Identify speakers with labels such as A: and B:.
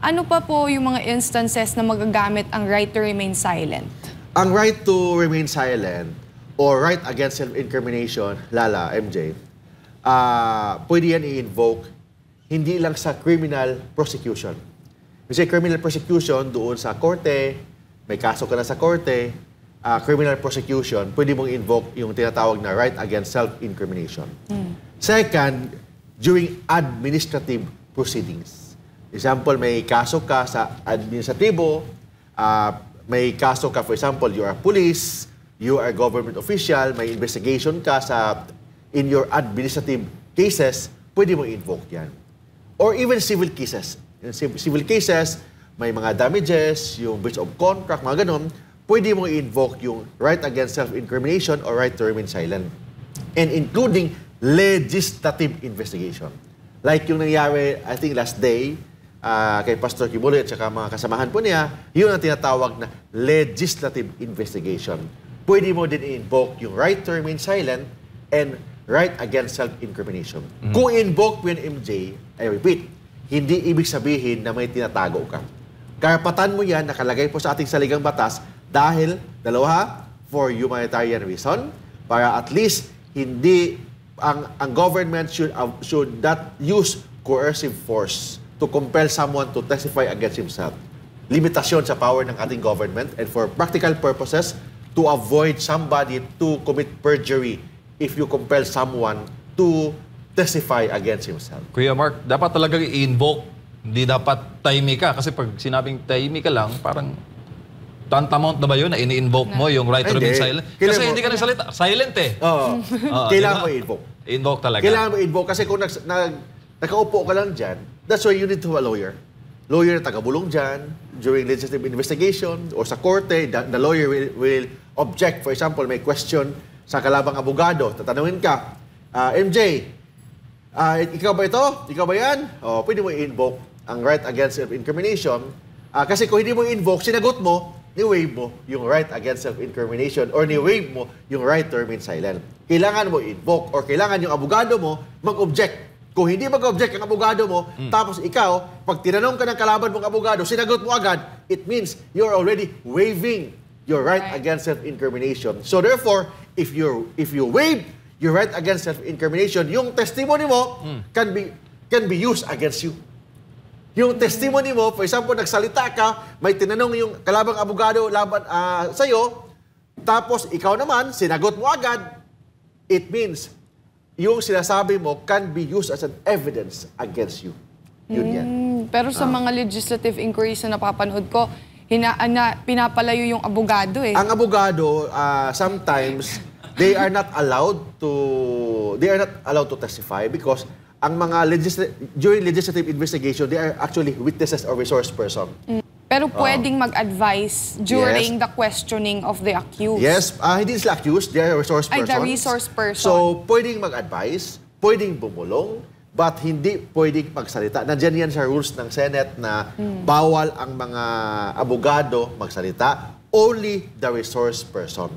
A: Ano pa po yung mga instances na magagamit ang right to remain silent?
B: Ang right to remain silent or right against self-incrimination, Lala, MJ, pwede yan i-invoke hindi lang sa criminal prosecution. Kasi criminal prosecution doon sa korte, may kaso ka na sa korte, criminal prosecution, pwede mong invoke yung tinatawag na right against self-incrimination. Second, during administrative proceedings. Example, may kaso ka sa administratibo, may kaso ka, for example, you are police, you are government official, may investigation ka in your administrative cases, pwede mo invoke yan. Or even civil cases. In civil cases, may mga damages, yung breach of contract, mga ganun, pwede mo invoke yung right against self-incrimination or right to remain silent. And including legislative investigation. Like yung nangyari, I think last day, kay Pastor Kibuloy at saka mga kasamahan po niya, yun ang tinatawag na legislative investigation. Pwede mo din i-invoke yung right to remain silent and right against self-incrimination. Kung invoke mo yung MJ, I repeat, hindi ibig sabihin na may tinatago ka. Karapatan mo yan, nakalagay po sa ating saligang batas dahil, dalawa, for humanitarian reason, para at least hindi, ang government should not use coercive force to compel someone to testify against himself. Limitasyon sa power ng ating government and for practical purposes, to avoid somebody to commit perjury if you compel someone to testify against himself.
C: Kuya Mark, dapat talaga i-invoke. Hindi dapat tahimik ka. Kasi pag sinabing tahimik ka lang, parang tantamount na ba yun na ini-invoke mo yung right to remain silent? Kasi hindi ka nagsalita. Silent eh.
B: Oo. Kailangan mo i-invoke.
C: I-invoke talaga.
B: Kailangan mo i-invoke kasi kung nakaupo ka lang dyan, that's why you need to have a lawyer. Lawyer na taga-bulong dyan during legislative investigation or sa korte, the lawyer will object. For example, may question sa kalabang abogado, tatanungin ka, MJ, ikaw ba ito? Ikaw ba yan? O, pwede mo i-invoke ang right against self-incrimination. Kasi kung hindi mo i-invoke, sinagot mo, ni-waive mo yung right against self-incrimination or ni-waive mo yung right to remain silent. Kailangan mo i-invoke or kailangan yung abogado mo mag-object. Kung hindi mag-object ang abogado mo, tapos ikaw, pag tinanong ka ng kalaban mong abogado, sinagot mo agad, it means you're already waiving your right against self-incrimination. So therefore, if you waive your right against self-incrimination, yung testimony mo can be used against you. Yung testimony mo, for example, nagsalita ka, may tinanong yung kalabang abogado laban sa'yo, tapos ikaw naman, sinagot mo agad, it means yung sinasabi mo can be used as an evidence against you. Yun yan.
A: Pero sa mga legislative inquiries na napapanood ko, pinapalayo yung abogado eh.
B: Ang abogado, sometimes, they are not allowed to testify because ang mga during legislative investigation, they are actually witnesses or resource person.
A: Pero pwedeng mag-advise during the questioning of the accused.
B: Yes, hindi sila accused, they are resource persons.
A: Ay, the resource person.
B: So, pwedeng mag-advise, pwedeng bumulong, but hindi pwedeng magsalita. Nandiyan yan sa rules ng Senate na bawal ang mga abogado magsalita, only the resource person.